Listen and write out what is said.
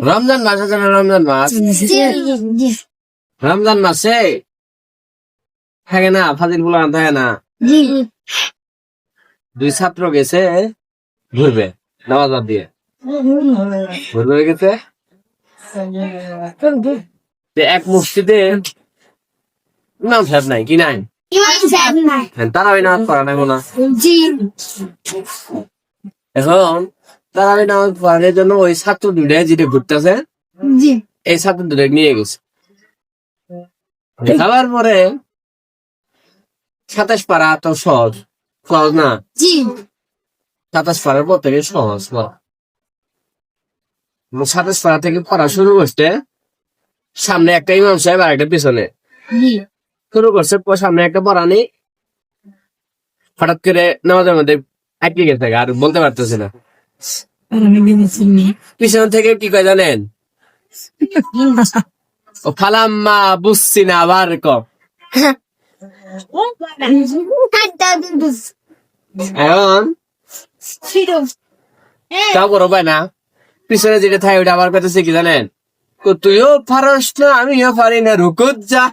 রমজান মাস আছে না? রমজান মাস, রমজান মাসে থাকে না ফাজিল বলে থাকে না, দুই ছাত্র গেছে ঘুরবে নামাজ বাদ দিয়ে, ঘুরবে গেছে এক মসজিদে ইমাম সাহেব নাই, কি নাই, তারাবি নামাজ পড়া নাই না। এখন তারাবি নামাজ পড়ানোর জন্য ওই ছাত্র দুটো যেটা ঘুরতেছে, এই ছাত্র দুটো নিয়ে গেছে। খাবার পরে 27 পারা তো সহজ সহজ না, 27 পারার পর থেকে সহজ পড়া। 27 পারা থেকে পড়া শুরু করতে সামনে একটা ইমাম সাহেব আর একটা পিছনে শুরু করছে, সামনে একটা পড়ানি হঠাৎ করে নামাজের মধ্যে আটকে গেছে আর বলতে পারতেছে না। পিছন থেকে কি কয় জানেন? ও ফালাম্মা বুঝছি না আবার কম। এখন তাও বড় পায় না, পিছনে যেটা থাকে ওটা আবার কথা কি জানেন? তুইও পারস না আমিও পারি না, রুকুত যা।